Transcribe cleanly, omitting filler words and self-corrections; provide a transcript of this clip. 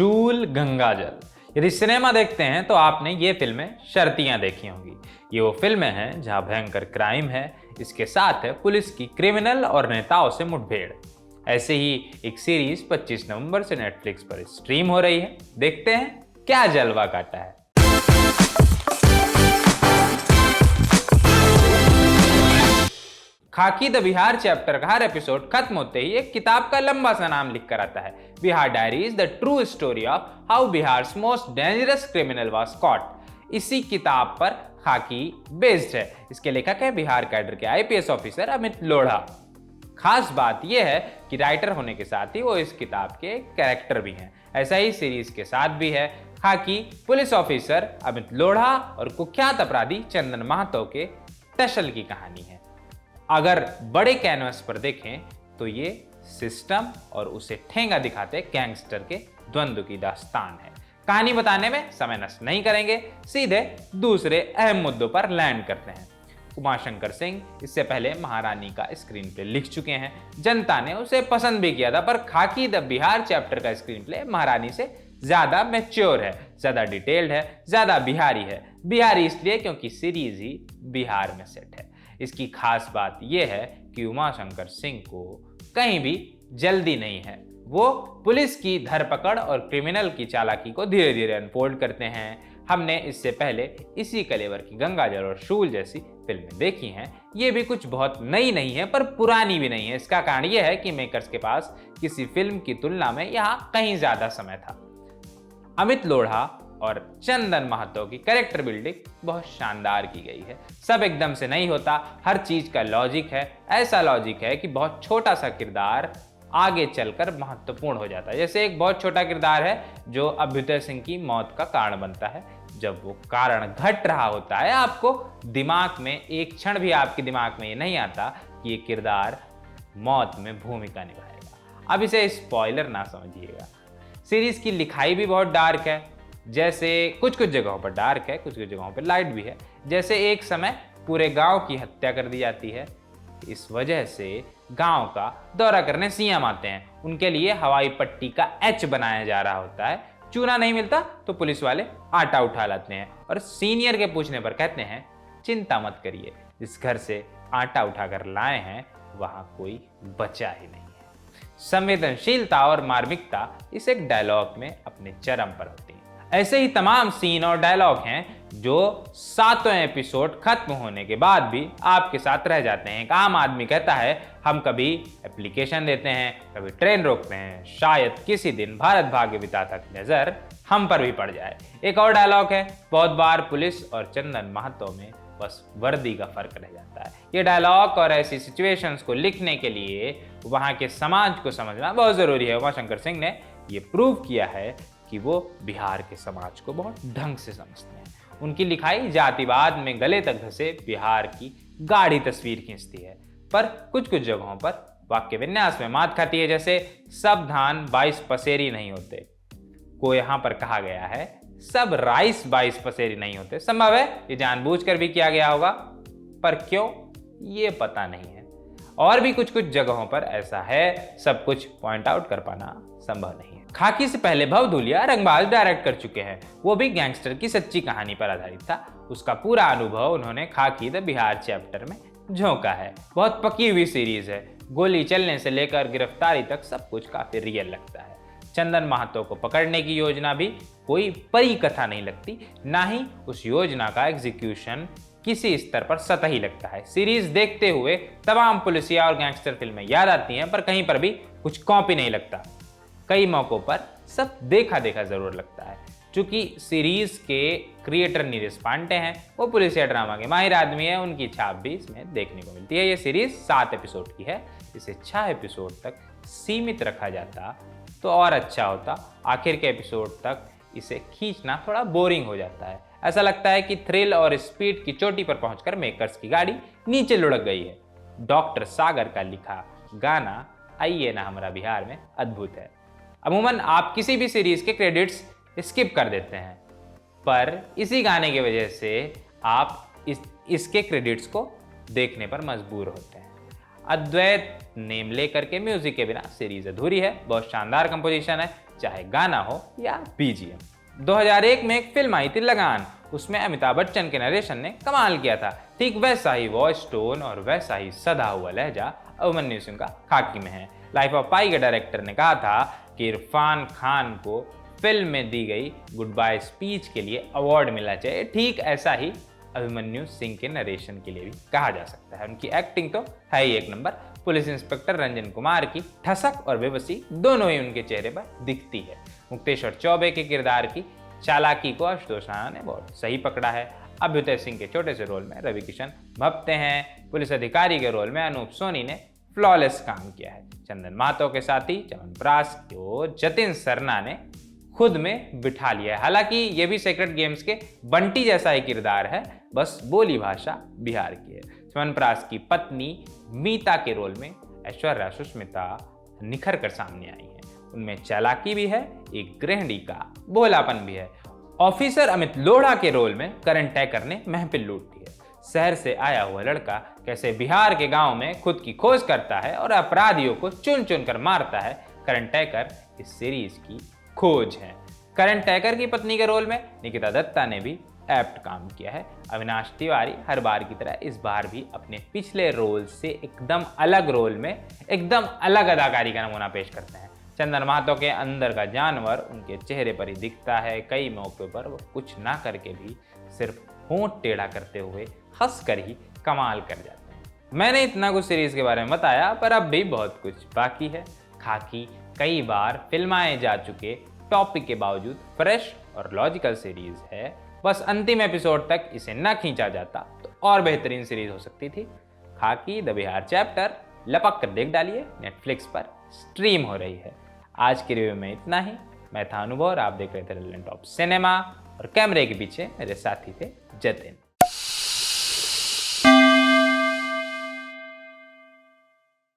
शूल गंगाजल। यदि सिनेमा देखते हैं तो आपने ये फिल्में शर्तियां देखी होंगी। ये वो फिल्में हैं जहां भयंकर क्राइम है, इसके साथ है पुलिस की क्रिमिनल और नेताओं से मुठभेड़। ऐसे ही एक सीरीज 25 नवंबर से नेटफ्लिक्स पर स्ट्रीम हो रही है। देखते हैं क्या जलवा काटा है। खाकी द बिहार चैप्टर का हर एपिसोड खत्म होते ही एक किताब का लंबा सा नाम लिखकर आता है। Bihar diaries the true story of how Bihar most dangerous criminal was cot. इसी किताब पर खाकी बेस्ड है। इसके लेखक है बिहार कैडर के आईपीएस ऑफिसर अमित लोढ़ा। खास बात यह है कि राइटर होने के साथ ही वो इस किताब के कैरेक्टर भी हैं। ऐसा ही सीरीज के साथ भी है। खाकी पुलिस ऑफिसर अमित लोढ़ा और कुख्यात अपराधी चंदन महतो के टसल की कहानी है। अगर बड़े कैनवस पर देखें तो ये सिस्टम और उसे ठेंगा दिखाते गैंगस्टर के द्वंद्व की दास्तान है। कहानी बताने में समय नष्ट नहीं करेंगे, सीधे दूसरे अहम मुद्दों पर लैंड करते हैं। उमाशंकर सिंह इससे पहले महारानी का स्क्रीन प्ले लिख चुके हैं। जनता ने उसे पसंद भी किया था, पर खाकी द बिहार चैप्टर का स्क्रीन प्ले महारानी से ज्यादा मैच्योर है, ज्यादा डिटेल्ड है, ज्यादा बिहारी है। बिहारी इसलिए क्योंकि सीरीज ही बिहार में सेट है। इसकी खास बात यह है कि उमाशंकर सिंह को कहीं भी जल्दी नहीं है। वो पुलिस की धरपकड़ और क्रिमिनल की चालाकी को धीरे धीरे अनफोल्ड करते हैं। हमने इससे पहले इसी कलेवर की गंगाजल और शूल जैसी फिल्में देखी हैं। ये भी कुछ बहुत नई नहीं है, पर पुरानी भी नहीं है। इसका कारण यह है कि मेकर्स के पास किसी फिल्म की तुलना में यहाँ कहीं ज्यादा समय था। अमित लोढ़ा और चंदन महतो की कैरेक्टर बिल्डिंग बहुत शानदार की गई है। सब एकदम से नहीं होता, हर चीज का लॉजिक है। ऐसा लॉजिक है कि बहुत छोटा सा किरदार आगे चलकर महत्वपूर्ण हो जाता है। जैसे एक बहुत छोटा किरदार है जो अभ्युदय सिंह की मौत का कारण बनता है। जब वो कारण घट रहा होता है, आपको दिमाग में एक क्षण भी आपके दिमाग में ये नहीं आता कि ये किरदार मौत में भूमिका निभाएगा। अब इसे स्पॉइलर ना समझिएगा। सीरीज की लिखाई भी बहुत डार्क है। जैसे कुछ जगहों पर डार्क है, कुछ जगहों पर लाइट भी है। जैसे एक समय पूरे गांव की हत्या कर दी जाती है। इस वजह से गांव का दौरा करने सीएम आते हैं। उनके लिए हवाई पट्टी का एच बनाया जा रहा होता है। चूना नहीं मिलता तो पुलिस वाले आटा उठा लाते हैं और सीनियर के पूछने पर कहते हैं, चिंता मत करिए, इस घर से आटा उठाकर लाए हैं, वहां कोई बचा ही नहीं है। संवेदनशीलता और मार्मिकता इस एक डायलॉग में अपने चरम पर होती है। ऐसे ही तमाम सीन और डायलॉग हैं जो 7वें एपिसोड खत्म होने के बाद भी आपके साथ रह जाते हैं। एक आम आदमी कहता है, हम कभी एप्लीकेशन देते हैं, कभी ट्रेन रोकते हैं, शायद किसी दिन भारत भाग्य विधाता की नजर हम पर भी पड़ जाए। एक और डायलॉग है, बहुत बार पुलिस और चंदन महतो में बस वर्दी का फर्क रह जाता है। ये डायलॉग और ऐसी सिचुएशंस को लिखने के लिए वहां के समाज को समझना बहुत जरूरी है। उमाशंकर सिंह ने ये प्रूव किया है कि वो बिहार के समाज को बहुत ढंग से समझते हैं। उनकी लिखाई जातिवाद में गले तक धसे बिहार की गाढ़ी तस्वीर खींचती है, पर कुछ जगहों पर वाक्य विन्यास में मात खाती है। जैसे सब धान 22 पसेरी नहीं होते को यहाँ पर कहा गया है, सब राइस 22 पसेरी नहीं होते। संभव है ये जानबूझकर भी किया गया होगा, पर क्यों ये पता नहीं है। और भी कुछ जगहों पर ऐसा है, सब कुछ पॉइंट आउट कर पाना संभव नहीं है। खाकी से पहले भव धुलिया रंगबाज डायरेक्ट कर चुके हैं। वो भी गैंगस्टर की सच्ची कहानी पर आधारित था। उसका पूरा अनुभव उन्होंने खाकी द बिहार चैप्टर में झोंका है। बहुत पकी हुई सीरीज है। गोली चलने से लेकर गिरफ्तारी तक सब कुछ काफी रियल लगता है। चंदन महतो को पकड़ने की योजना भी कोई परी कथा नहीं लगती, ना ही उस योजना का एग्जीक्यूशन किसी स्तर पर सतही लगता है। सीरीज देखते हुए तमाम पुलिसिया और गैंगस्टर फिल्में याद आती हैं, पर कहीं पर भी कुछ कॉपी नहीं लगता। कई मौकों पर सब देखा जरूर लगता है। चूंकि सीरीज के क्रिएटर नीरज पांडे हैं, वो पुलिसिया ड्रामा के माहिर आदमी है, उनकी छाप भी इसमें देखने को मिलती है। ये सीरीज 7 एपिसोड की है। इसे 6 एपिसोड तक सीमित रखा जाता तो और अच्छा होता। आखिर के एपिसोड तक इसे खींचना थोड़ा बोरिंग हो जाता है। ऐसा लगता है कि थ्रिल और स्पीड की चोटी पर पहुंचकर मेकर्स की गाड़ी नीचे लुढ़क गई है। डॉक्टर सागर का लिखा गाना आइए ना हमारा बिहार में अद्भुत है। अमूमन आप किसी भी सीरीज के क्रेडिट्स स्किप कर देते हैं, पर इसी गाने की वजह से आप इसके क्रेडिट्स को देखने पर मजबूर होते हैं। अद्वैत नेम लेकर के म्यूजिक के बिना सीरीज अधूरी है। बहुत शानदार कंपोजिशन है। चाहे गाना हो या बीजीएम। 2001 में एक फिल्म आई थी लगान, उसमें अमिताभ बच्चन के नरेशन ने कमाल किया था। ठीक वैसा ही वॉइस टोन और वैसा ही सधा हुआ लहजा अभिमन्यु सिंह का खाकी में है। लाइफ ऑफ पाई के डायरेक्टर ने कहा था कि इरफान खान को फिल्म में दी गई गुड बाय स्पीच के लिए अवार्ड मिलना चाहिए। ठीक ऐसा ही अभिमन्यु सिंह के नरेशन के लिए भी कहा जा सकता है। उनकी एक्टिंग तो है ही एक number. Police inspector Ranjan Kumar की ठसक और बेबसी दोनों ही उनके चेहरे पर दिखती है। मुक्तेश्वर चौबे के किरदार की चालाकी को आशुतोष राणा ने बहुत सही पकड़ा है। अभ्युदय सिंह के छोटे से रोल में रवि किशन भपते हैं। पुलिस अधिकारी के रोल में अनूप सोनी ने फ्लॉलेस काम किया है। चंदन महतो के साथी च्यवनप्राश को जतिन सरना ने खुद में बिठा लिया है। हालांकि ये भी सेक्रेट गेम्स के बंटी जैसा ही किरदार है, बस बोली भाषा बिहार की है। च्यवनप्राश की पत्नी मीता के रोल में ऐश्वर्या सुष्मिता निखर कर सामने आई है। उनमें चालाकी भी है, एक गृहिणी का भोलापन भी है। ऑफिसर अमित लोढ़ा के रोल में करण टैकर ने महफिल लूट दी है। शहर से आया हुआ लड़का कैसे बिहार के गांव में खुद की खोज करता है और अपराधियों को चुन चुन कर मारता है, करण टैकर इस सीरीज की खोज है। करण टैकर की पत्नी के रोल में निकिता दत्ता ने भी एप्ट काम किया है। अविनाश तिवारी हर बार की तरह इस बार भी अपने पिछले रोल से एकदम अलग रोल में एकदम अलग अदाकारी का नमूना पेश करते हैं। चंदन महतो के अंदर का जानवर उनके चेहरे पर ही दिखता है। कई मौके पर वो कुछ ना करके भी सिर्फ होंठ टेढ़ा करते हुए हंस कर ही कमाल कर जाते हैं। मैंने इतना कुछ सीरीज के बारे में बताया, पर अब भी बहुत कुछ बाकी है। खाकी कई बार फिल्माए जा चुके टॉपिक के बावजूद फ्रेश और लॉजिकल सीरीज है। बस अंतिम एपिसोड तक इसे न खींचा जाता तो और बेहतरीन सीरीज हो सकती थी। खाकी द बिहार चैप्टर लपक कर देख डालिए, नेटफ्लिक्स पर स्ट्रीम हो रही है। आज की रिव्यू में इतना ही। मैं था अनुभव और आप देख रहे थे रिलेवेंट ऑफ सिनेमा, और कैमरे के पीछे मेरे साथी थे जतिन।